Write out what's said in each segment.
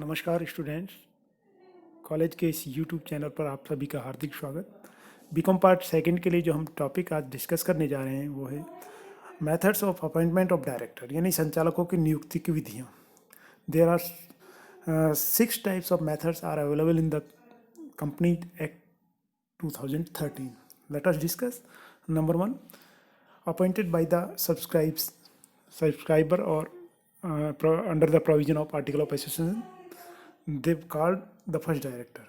नमस्कार students. College के इस यूट्यूब चैनल पर आप सभी का हार्दिक स्वागत। बीकॉम पार्ट सेकंड के लिए जो हम टॉपिक आज डिस्कस करने जा रहे हैं वो है methods of appointment of director, यानी संचालकों की नियुक्ति की विधियाँ। There are 6 types of methods are available in the company act 2013. Let us discuss. Number 1, appointed by the subscriber or under the provision of article of association, they called the first director.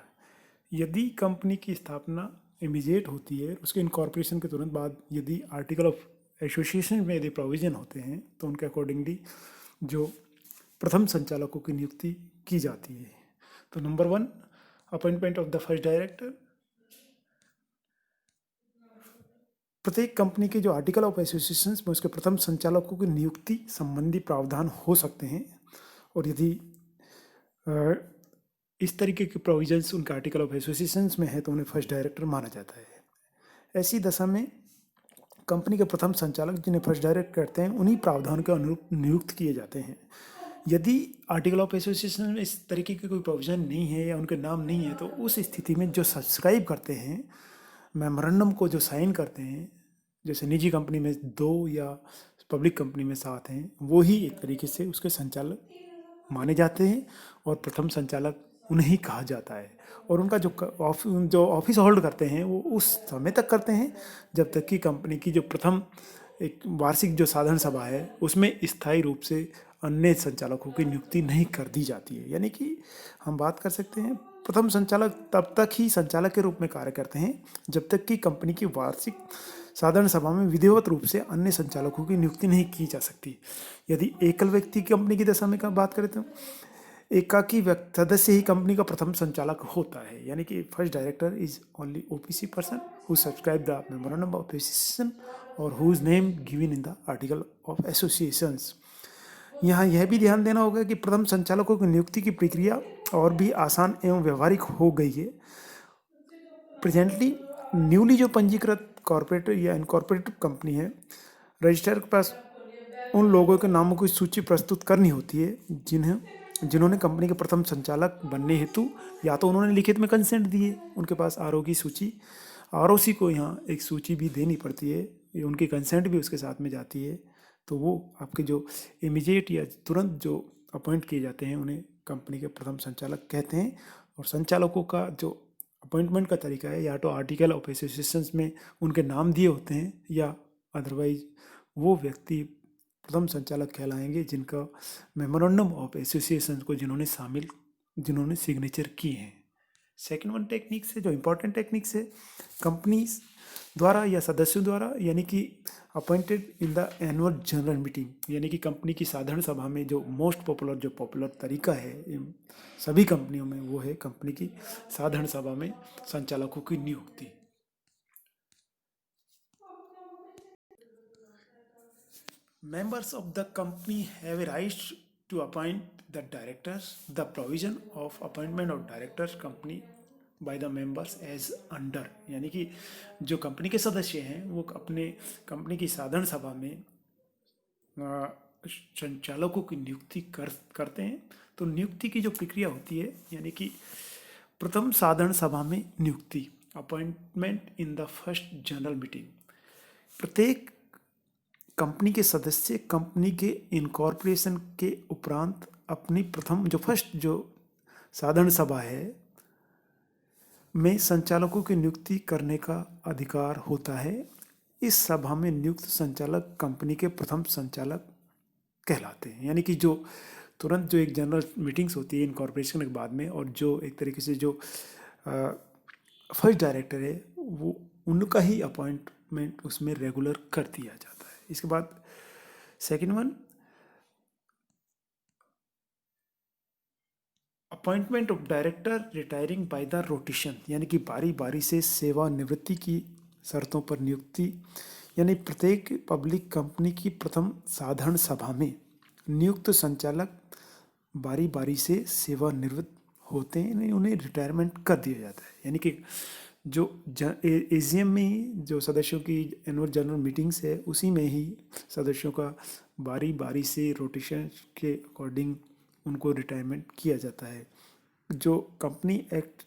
यदि company की स्थापना immediate होती है, उसके incorporation के तुरंत बाद यदि आर्टिकल ऑफ एसोसिएशन में यदि प्रोविजन होते हैं तो उनके अकॉर्डिंगली जो प्रथम संचालकों की नियुक्ति की जाती है। तो number 1, appointment of the first director. प्रत्येक कंपनी के जो आर्टिकल ऑफ एसोसिएशन में उसके प्रथम संचालकों की नियुक्ति संबंधी प्रावधान हो सकते हैं, और यदि इस तरीके के प्रोविजंस उनके आर्टिकल ऑफ एसोसिएशन में है तो उन्हें फर्स्ट डायरेक्टर माना जाता है। ऐसी दशा में कंपनी के प्रथम संचालक जिन्हें फर्स्ट डायरेक्टर करते हैं उन्हीं प्रावधान के अनुरूप नियुक्त किए जाते हैं। यदि आर्टिकल ऑफ एसोसिएशन में इस तरीके के कोई प्रोविजन नहीं है या उनके नाम नहीं है तो उस स्थिति में जो सब्सक्राइब करते हैं, मेमोरेंडम को जो साइन करते हैं, जैसे निजी कंपनी में 2 या पब्लिक कंपनी में 7 हैं, वो ही एक तरीके से उसके संचालक माने जाते हैं और प्रथम संचालक उन्हें कहा जाता है। और उनका जो ऑफिस होल्ड करते हैं वो उस समय तक करते हैं जब तक कि कंपनी की जो प्रथम एक वार्षिक जो साधारण सभा है उसमें स्थायी रूप से अन्य संचालकों की नियुक्ति नहीं कर दी जाती है। यानी कि हम बात कर सकते हैं प्रथम संचालक तब तक ही संचालक के रूप में कार्य करते हैं जब तक कि कंपनी की वार्षिक साधारण सभा में विधिवत रूप से अन्य संचालकों की नियुक्ति नहीं की जा सकती। यदि एकल व्यक्ति कंपनी की दशा में बात करें तो एकाकी सदस्य ही कंपनी का प्रथम संचालक होता है। यानी कि first director is only OPC person who subscribe the memorandum of association और whose name given in the article of associations. यहाँ यह भी ध्यान देना होगा कि प्रथम संचालकों की नियुक्ति की प्रक्रिया और भी आसान एवं व्यवहारिक हो गई है। प्रेजेंटली न्यूली जो पंजीकृत कॉर्पोरेट या इनकॉर्पोरेटेड कंपनी है, रजिस्ट्रार के पास उन लोगों के नामों की सूची प्रस्तुत करनी होती है जिन्होंने कंपनी के प्रथम संचालक बनने हेतु या तो उन्होंने लिखित में कंसेंट दिए, उनके पास आरओ की सूची, आरओसी को यहाँ एक सूची भी देनी पड़ती है, उनकी कंसेंट भी उसके साथ में जाती है। तो वो आपके जो इमीडिएट या तुरंत जो अपॉइंट किए जाते हैं उन्हें कंपनी के प्रथम संचालक कहते हैं। और संचालकों का जो अपॉइंटमेंट का तरीका है या तो आर्टिकल ऑफ एसोसिएशन में उनके नाम दिए होते हैं या अदरवाइज वो व्यक्ति प्रथम संचालक कहलाएंगे जिनका मेमोरेंडम ऑफ एसोसिएशन को जिन्होंने सिग्नेचर किए हैं। सेकेंड वन टेक्निक्स है जो इम्पोर्टेंट टेक्निक्स है कंपनी द्वारा या सदस्यों द्वारा, यानी कि appointed in the annual general meeting, यानी कि कंपनी की साधारण सभा में जो मोस्ट पॉपुलर तरीका है सभी कंपनियों में वो है कंपनी की साधारण सभा में संचालकों की नियुक्ति। Members of the company have a right to appoint the directors. The provision of appointment of directors company by the members as under, यानी कि जो कंपनी के सदस्य हैं वो अपने कंपनी की साधारण सभा में संचालकों की नियुक्ति करते हैं। तो नियुक्ति की जो प्रक्रिया होती है, यानी कि प्रथम साधारण सभा में नियुक्ति, appointment in the first general meeting. प्रत्येक कंपनी के सदस्य कंपनी के इनकॉर्पोरेशन के उपरांत अपनी प्रथम जो साधारण सभा है में संचालकों की नियुक्ति करने का अधिकार होता है। इस सभा में नियुक्त संचालक कंपनी के प्रथम संचालक कहलाते हैं। यानी कि जो तुरंत जो एक जनरल मीटिंग्स होती है इनकॉर्पोरेशन के बाद में, और जो एक तरीके से जो फर्स्ट डायरेक्टर है वो उनका ही अपॉइंटमेंट उसमें रेगुलर कर दिया जाता है। इसके बाद second one, appointment of director retiring by the rotation, यानी कि बारी बारी से सेवानिवृत्ति की शर्तों पर नियुक्ति। यानी प्रत्येक पब्लिक कंपनी की प्रथम साधारण सभा में नियुक्त संचालक बारी बारी से सेवानिवृत्त होते हैं, उन्हें रिटायरमेंट कर दिया जाता है। यानी कि जो एजीएम में ही जो सदस्यों की एनुअल जनरल मीटिंग्स है उसी में ही सदस्यों का बारी बारी से रोटेशन के अकॉर्डिंग उनको रिटायरमेंट किया जाता है। जो कंपनी एक्ट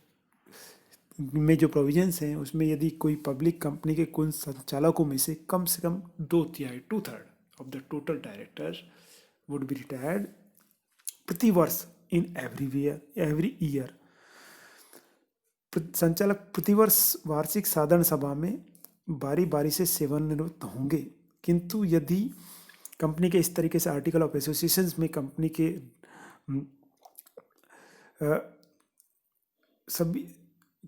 में जो प्रोविजंस हैं उसमें यदि कोई पब्लिक कंपनी के कुल संचालकों में से कम 2/3 2/3 of the total directors would be retired प्रति वर्ष इन एवरी ईयर, संचालक प्रतिवर्ष वार्षिक साधारण सभा में बारी बारी से सेवानिवृत्त होंगे। किंतु यदि कंपनी के इस तरीके से आर्टिकल ऑफ एसोसिएशन में कंपनी के सभी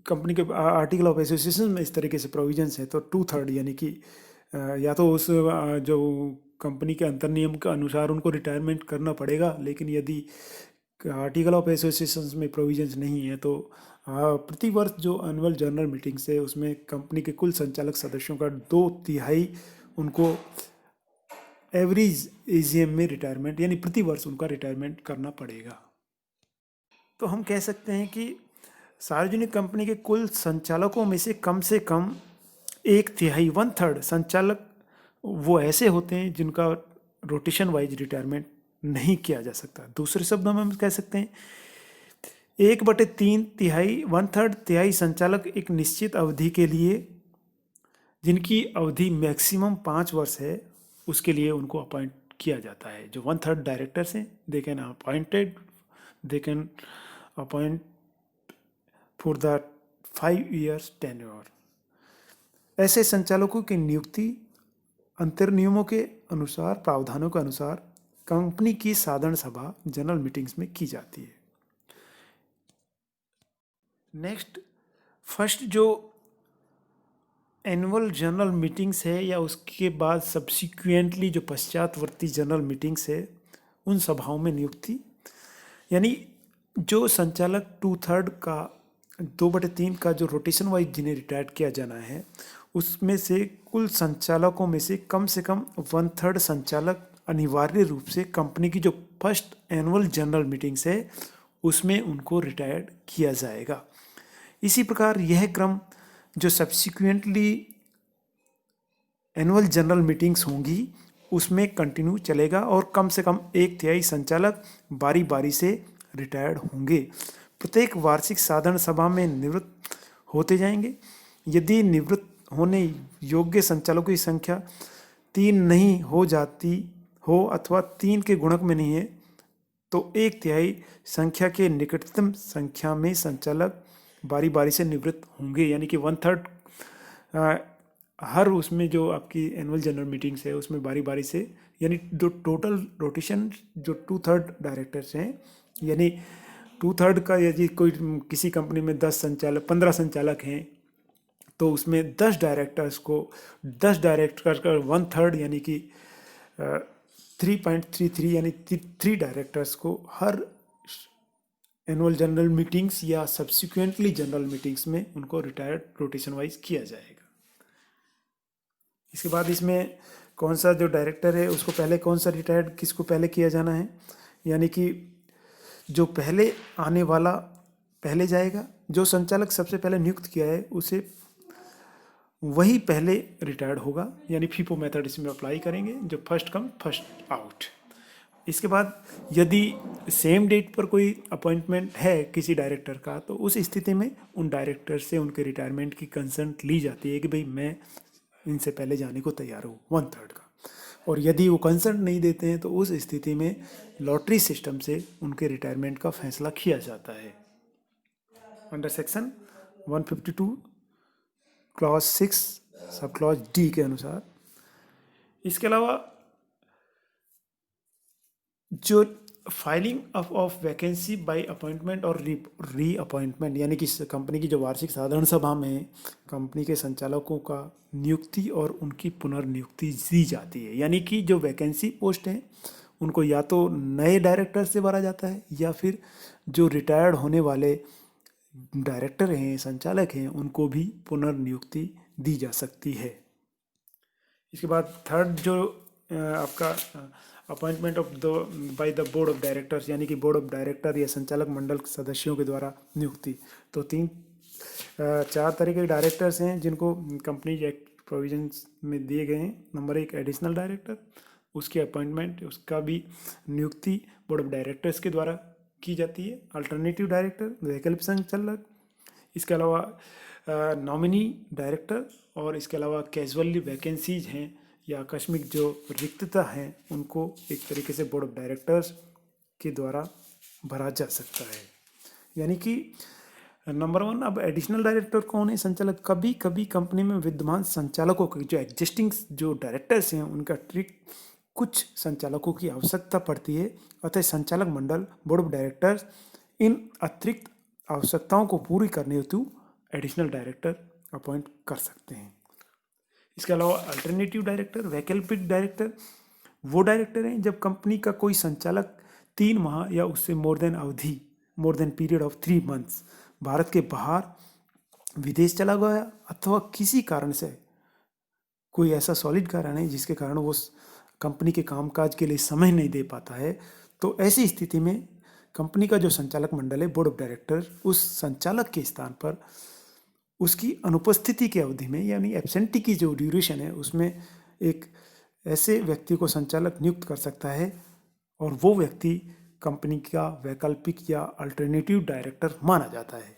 कंपनी के आर्टिकल ऑफ एसोसिएशन में इस तरीके से प्रोविजंस है तो 2/3 यानी कि या तो उस जो कंपनी के अंतर्नियम के अनुसार उनको रिटायरमेंट करना पड़ेगा, लेकिन यदि आर्टिकल ऑफ एसोसिएशन में प्रोविजंस नहीं है तो प्रति वर्ष जो एनुअल जनरल मीटिंग्स है उसमें कंपनी के कुल संचालक सदस्यों का 2/3 उनको एवरेज एजीएम में रिटायरमेंट यानी प्रति वर्ष उनका रिटायरमेंट करना पड़ेगा। तो हम कह सकते हैं कि सार्वजनिक कंपनी के कुल संचालकों में से कम 1/3 1/3 संचालक वो ऐसे होते हैं जिनका रोटेशन वाइज रिटायरमेंट नहीं किया जा सकता। दूसरे शब्दों में हम कह सकते हैं 1/3 तिहाई 1/3 तिहाई संचालक एक निश्चित अवधि के लिए, जिनकी अवधि मैक्सिमम 5 वर्ष है, उसके लिए उनको अपॉइंट किया जाता है। जो 1/3 डायरेक्टर्स हैं they can appoint for the 5 years tenure. ऐसे संचालकों की नियुक्ति अंतर्नियमों के अनुसार, प्रावधानों के अनुसार कंपनी की साधारण सभा जनरल मीटिंग्स में की जाती है। नेक्स्ट, फर्स्ट जो एनुअल जनरल मीटिंग्स है या उसके बाद सब्सिक्वेंटली जो पश्चातवर्ती जनरल मीटिंग्स है उन सभाओं में नियुक्ति, यानी जो संचालक 2/3 का 2/3 का जो रोटेशन वाइज जिन्हें रिटायर किया जाना है उसमें से कुल संचालकों में से कम 1/3 संचालक अनिवार्य रूप से कंपनी की जो फर्स्ट एनुअल जनरल मीटिंग्स है उसमें उनको रिटायर्ड किया जाएगा। इसी प्रकार यह क्रम जो सब्सिक्वेंटली एनुअल जनरल मीटिंग्स होंगी उसमें कंटिन्यू चलेगा और कम से कम 1/3 संचालक बारी बारी से रिटायर्ड होंगे। प्रत्येक वार्षिक साधारण सभा में निवृत्त होते जाएंगे। यदि निवृत्त होने योग्य संचालकों की संख्या 3 नहीं हो जाती हो अथवा 3 के गुणक में नहीं है तो 1/3 संख्या के निकटतम संख्या में संचालक बारी बारी से निवृत्त होंगे। यानी कि 1/3 हर उसमें जो आपकी एनुअल जनरल मीटिंग्स है उसमें बारी बारी से, यानी जो टोटल रोटेशन जो 2/3 डायरेक्टर्स हैं, यानी 2/3 का यदि कोई किसी कंपनी में 15 संचालक हैं तो उसमें 10 डायरेक्टर्स का 1/3 यानी कि 3.33 यानी 3 डायरेक्टर्स को हर एनुअल जनरल मीटिंग्स या सब्सिक्वेंटली जनरल मीटिंग्स में उनको रिटायर्ड रोटेशन वाइज किया जाएगा। इसके बाद इसमें कौन सा जो डायरेक्टर है उसको पहले कौन सा रिटायर्ड किसको पहले किया जाना है, यानी कि जो पहले आने वाला पहले जाएगा, जो संचालक सबसे पहले नियुक्त किया है उसे वही पहले रिटायर्ड होगा, यानी फीफो मेथड इसमें अप्लाई करेंगे, जो फर्स्ट कम फर्स्ट आउट। इसके बाद यदि सेम डेट पर कोई अपॉइंटमेंट है किसी डायरेक्टर का तो उस स्थिति में उन डायरेक्टर से उनके रिटायरमेंट की कंसेंट ली जाती है कि भाई मैं इनसे पहले जाने को तैयार हूँ 1/3 का। और यदि वो कंसेंट नहीं देते हैं तो उस स्थिति में लॉटरी सिस्टम से उनके रिटायरमेंट का फैसला किया जाता है under section 152 clause 6 sub clause D के अनुसार। इसके अलावा जो filing of vacancy bye appointment और री अपॉइंटमेंट, यानी कि कंपनी की जो वार्षिक साधारण सभा में कंपनी के संचालकों का नियुक्ति और उनकी पुनर्नियुक्ति दी जाती है। यानी कि जो वैकेंसी पोस्ट हैं उनको या तो नए डायरेक्टर से भरा जाता है या फिर जो रिटायर्ड होने वाले डायरेक्टर हैं, संचालक हैं, उनको भी पुनर्नियुक्ति दी जा सकती है। इसके बाद थर्ड जो आपका appointment of the by the board of directors, यानी कि बोर्ड ऑफ डायरेक्टर या संचालक मंडल सदस्यों के द्वारा नियुक्ति। तो 4 तरह के डायरेक्टर्स हैं जिनको कंपनी एक्ट प्रोविजंस में दिए गए हैं। नंबर 1 एडिशनल डायरेक्टर, उसकी अपॉइंटमेंट, उसका भी नियुक्ति बोर्ड ऑफ डायरेक्टर्स के द्वारा की जाती है। अल्टरनेटिव डायरेक्टर, वैकल्पिक संचालक, इसके अलावा नॉमिनी डायरेक्टर, और इसके अलावा कैजुअली वैकेंसीज हैं या आकस्मिक जो रिक्तता हैं उनको एक तरीके से बोर्ड ऑफ डायरेक्टर्स के द्वारा भरा जा सकता है। यानी कि नंबर 1, अब एडिशनल डायरेक्टर कौन है? संचालक। कभी कभी कंपनी में विद्यमान संचालकों के जो एग्जिस्टिंग जो डायरेक्टर्स हैं उनका अतिरिक्त कुछ संचालकों की आवश्यकता पड़ती है, अतः संचालक मंडल बोर्ड ऑफ डायरेक्टर्स इन अतिरिक्त आवश्यकताओं को पूरी करने हेतु एडिशनल डायरेक्टर अपॉइंट कर सकते हैं। इसके अलावा अल्टरनेटिव डायरेक्टर, वैकल्पिक डायरेक्टर वो डायरेक्टर हैं जब कंपनी का कोई संचालक 3 माह या उससे more than period of 3 months Bharat के बाहर, विदेश चला गया अथवा किसी कारण से कोई ऐसा सॉलिड कारण है जिसके कारण वो कंपनी के कामकाज के लिए समय नहीं दे पाता है, तो ऐसी स्थिति में कंपनी का जो संचालक मंडल है, बोर्ड ऑफ डायरेक्टर, उस संचालक के स्थान पर उसकी अनुपस्थिति की अवधि में, यानी एब्सेंटी की जो ड्यूरेशन है उसमें एक ऐसे व्यक्ति को संचालक नियुक्त कर सकता है और वो व्यक्ति कंपनी का वैकल्पिक या अल्टरनेटिव डायरेक्टर माना जाता है।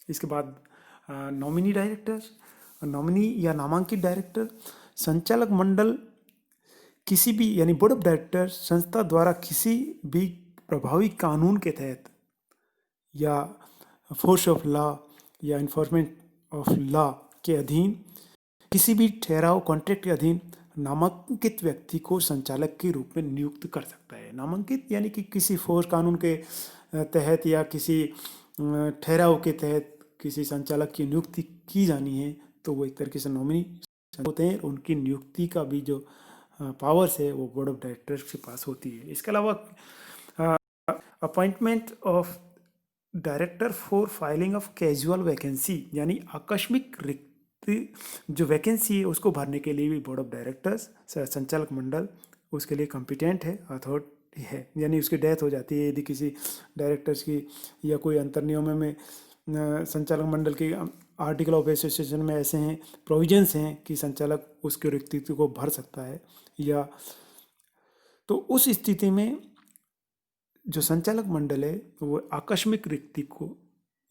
इसके बाद नॉमिनी डायरेक्टर, नॉमिनी या नामांकित डायरेक्टर, संचालक मंडल किसी भी यानी बोर्ड ऑफ डायरेक्टर संस्था द्वारा किसी भी प्रभावी कानून के तहत या फोर्स ऑफ लॉ या इन्फोर्समेंट ऑफ लॉ के अधीन किसी भी ठहराव कॉन्ट्रैक्ट के अधीन नामांकित व्यक्ति को संचालक के रूप में नियुक्त कर सकता है। नामांकित यानी कि किसी फोर्स कानून के तहत या किसी ठहराव के तहत किसी संचालक की नियुक्ति की जानी है तो वो एक तरीके से नॉमिनी होते हैं, उनकी नियुक्ति का भी जो पावर्स है वो बोर्ड ऑफ डायरेक्टर्स के पास होती है। इसके अलावा appointment of director for filing of casual vacancy, यानी आकस्मिक रिक्त जो वैकेंसी है उसको भरने के लिए भी बोर्ड ऑफ डायरेक्टर्स, संचालक मंडल उसके लिए कॉम्पिटेंट है, अथॉरिटी है। यानी उसकी डेथ हो जाती है, यदि किसी डायरेक्टर्स की या कोई अंतर्नियम में संचालक मंडल के आर्टिकल ऑफ एसोसिएशन में ऐसे हैं प्रोविजंस हैं कि संचालक उसके रिक्तित्व को भर सकता है, या तो उस स्थिति में जो संचालक मंडल है वो आकस्मिक रिक्ति को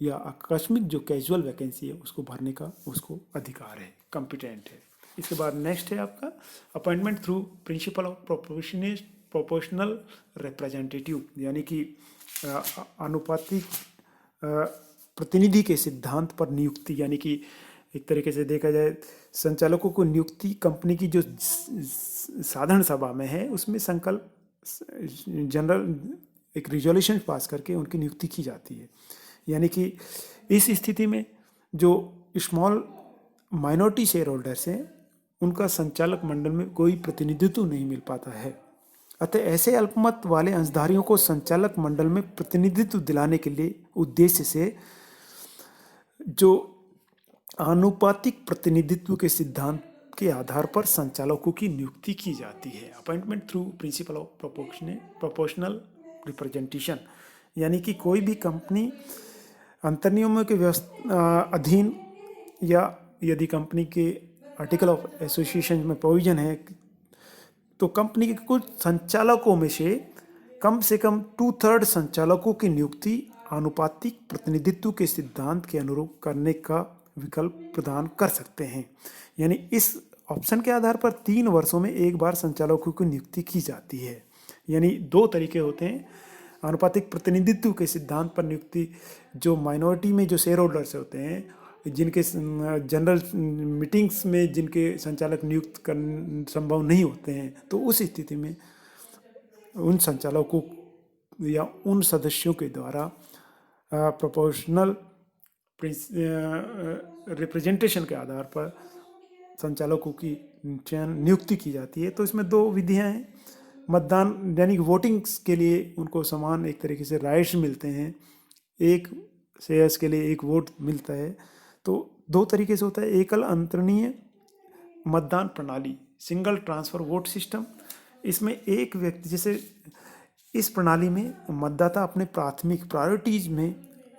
या आकस्मिक जो कैजुअल वैकेंसी है उसको भरने का उसको अधिकार है, कॉम्पिटेंट है। इसके बाद नेक्स्ट है आपका appointment through principle of proportional representative, यानी कि आनुपातिक प्रतिनिधि के सिद्धांत पर नियुक्ति। यानी कि एक तरीके से देखा जाए संचालकों को नियुक्ति कंपनी की जो साधारण सभा में है उसमें संकल्प जनरल एक रिजोल्यूशन पास करके उनकी नियुक्ति की जाती है। यानी कि इस स्थिति में जो स्मॉल माइनॉरिटी शेयर होल्डर्स हैं उनका संचालक मंडल में कोई प्रतिनिधित्व नहीं मिल पाता है, अतः ऐसे अल्पमत वाले अंशधारियों को संचालक मंडल में प्रतिनिधित्व दिलाने के लिए उद्देश्य से जो आनुपातिक प्रतिनिधित्व के सिद्धांत के आधार पर संचालकों की नियुक्ति की जाती है। Appointment through principle of proportional representation, यानी कि कोई भी कंपनी अंतर्नियमों के अधीन या यदि कंपनी के आर्टिकल ऑफ एसोसिएशन में प्रोविजन है तो कंपनी के कुछ संचालकों में से कम 2/3 संचालकों की नियुक्ति आनुपातिक प्रतिनिधित्व के सिद्धांत के अनुरूप करने का विकल्प प्रदान कर सकते हैं। यानी इस ऑप्शन के आधार पर 3 वर्षों में एक बार संचालकों की नियुक्ति की जाती है। यानी 2 तरीके होते हैं, आनुपातिक प्रतिनिधित्व के सिद्धांत पर नियुक्ति जो माइनॉरिटी में जो शेयर होल्डर्स होते हैं जिनके जनरल मीटिंग्स में जिनके संचालक नियुक्त कर संभव नहीं होते हैं, तो उस स्थिति में उन संचालकों या उन सदस्यों के द्वारा प्रोपोर्शनल रिप्रेजेंटेशन के आधार पर संचालकों की नियुक्ति की जाती है। तो इसमें 2 विधियां हैं, मतदान यानी कि वोटिंग्स के लिए उनको समान एक तरीके से राइट्स मिलते हैं, एक शेयर्स के लिए 1 वोट मिलता है। तो 2 तरीके से होता है, एकल अंतरणीय मतदान प्रणाली, सिंगल ट्रांसफर वोट सिस्टम। इसमें एक व्यक्ति, जैसे इस प्रणाली में मतदाता अपने प्राथमिक प्रायोरिटीज में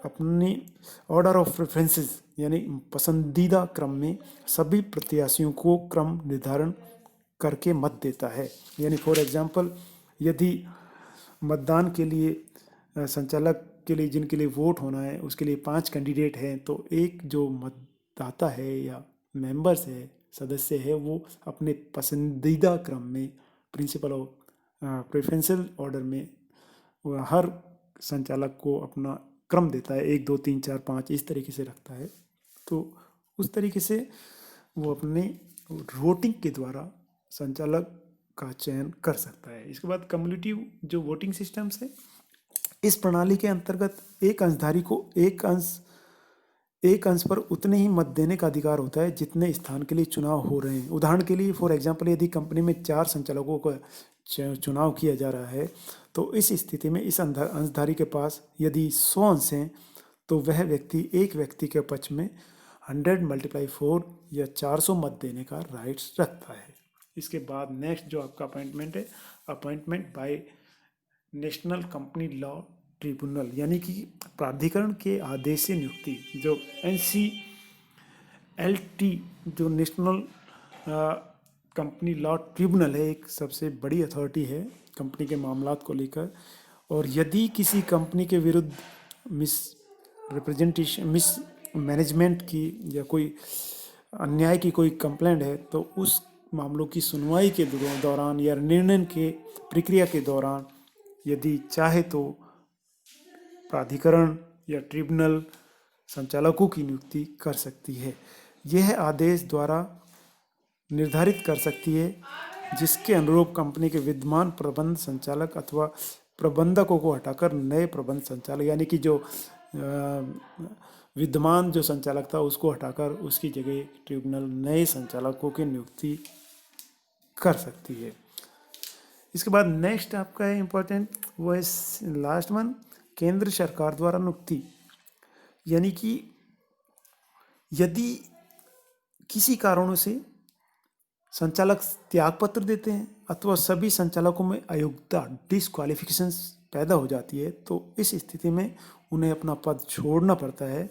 अपनी ऑर्डर ऑफ प्रेफरेंसेस यानी पसंदीदा क्रम में सभी प्रत्याशियों को क्रम निर्धारण करके मत देता है। यानी फॉर एग्जांपल, यदि मतदान के लिए संचालक के लिए जिनके लिए वोट होना है उसके लिए 5 कैंडिडेट हैं, तो एक जो मतदाता है या मेंबर्स है, सदस्य है, वो अपने पसंदीदा क्रम में प्रिंसिपल ऑफ प्रेफरेंशियल ऑर्डर में वो हर संचालक को अपना क्रम देता है, 1 2 3 4 5 इस तरीके से रखता है। तो उस तरीके से वो अपने वोटिंग के द्वारा संचालक का चयन कर सकता है। इसके बाद कम्युलेटिव जो वोटिंग सिस्टम्स है, इस प्रणाली के अंतर्गत एक अंशधारी को एक अंश पर उतने ही मत देने का अधिकार होता है जितने स्थान के लिए चुनाव हो रहे हैं। उदाहरण के लिए फॉर एग्जांपल, यदि कंपनी में 4 संचालकों का चुनाव किया जा रहा है, तो इस स्थिति में इस अंशधारी के पास यदि 100 अंश हैं, तो वह व्यक्ति एक व्यक्ति के पक्ष में 100 × 4 या 400 मत देने का राइट्स रखता है। इसके बाद नेक्स्ट जो आपका अपॉइंटमेंट है, appointment bye national company law tribunal, यानी कि प्राधिकरण के आदेश से नियुक्ति। जो NCLT जो नेशनल कंपनी लॉ ट्रिब्यूनल है, एक सबसे बड़ी अथॉरिटी है कंपनी के मामलात को लेकर। और यदि किसी कंपनी के विरुद्ध मिसमैनेजमेंट की या कोई अन्याय की कोई कंप्लेंट है, तो उस मामलों की सुनवाई के दौरान या निर्णय के प्रक्रिया के दौरान यदि चाहे तो प्राधिकरण या ट्रिब्यूनल संचालकों की नियुक्ति कर सकती है। यह आदेश द्वारा निर्धारित कर सकती है जिसके अनुरूप कंपनी के विद्यमान प्रबंध संचालक अथवा प्रबंधकों को हटाकर नए प्रबंध संचालक, यानी कि जो विद्यमान जो संचालक था उसको हटाकर उसकी जगह ट्रिब्यूनल नए संचालकों की नियुक्ति कर सकती है। इसके बाद नेक्स्ट आपका है इम्पोर्टेंट, वो है लास्ट वन, केंद्र सरकार द्वारा नियुक्ति। यानी कि यदि किसी कारणों से संचालक त्यागपत्र देते हैं अथवा सभी संचालकों में अयोग्यता डिसक्वालिफिकेशन पैदा हो जाती है, तो इस स्थिति में उन्हें अपना पद छोड़ना पड़ता है।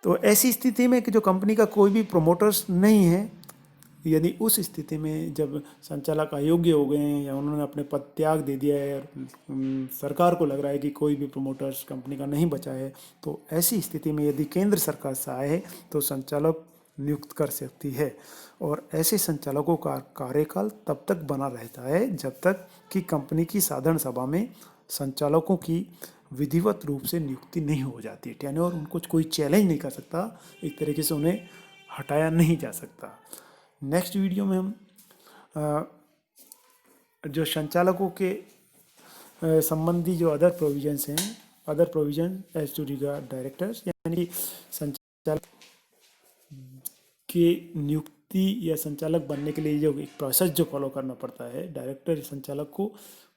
तो ऐसी स्थिति में कि जो कंपनी का कोई भी प्रोमोटर्स नहीं है, यदि उस स्थिति में जब संचालक अयोग्य हो गए हैं या उन्होंने अपने पद त्याग दे दिया है और सरकार को लग रहा है कि कोई भी प्रोमोटर्स कंपनी का नहीं बचा है, तो ऐसी स्थिति में यदि केंद्र सरकार से आए तो संचालक नियुक्त कर सकती है। और ऐसे संचालकों का कार्यकाल तब तक बना रहता है जब तक कि कंपनी की साधारण सभा में संचालकों की विधिवत रूप से नियुक्ति नहीं हो जाती है, यानी और उनको कोई चैलेंज नहीं कर सकता, एक तरीके से उन्हें हटाया नहीं जा सकता। नेक्स्ट वीडियो में हम जो संचालकों के संबंधी जो अदर प्रोविजंस हैं, other provision as to regard directors, यानी संचालक के नियुक्ति या संचालक बनने के लिए जो एक प्रोसेस जो फॉलो करना पड़ता है डायरेक्टर संचालक को,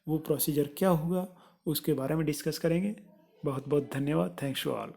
वो प्रोसीजर क्या होगा उसके बारे में डिस्कस करेंगे। बहुत बहुत धन्यवाद। Thanks to all.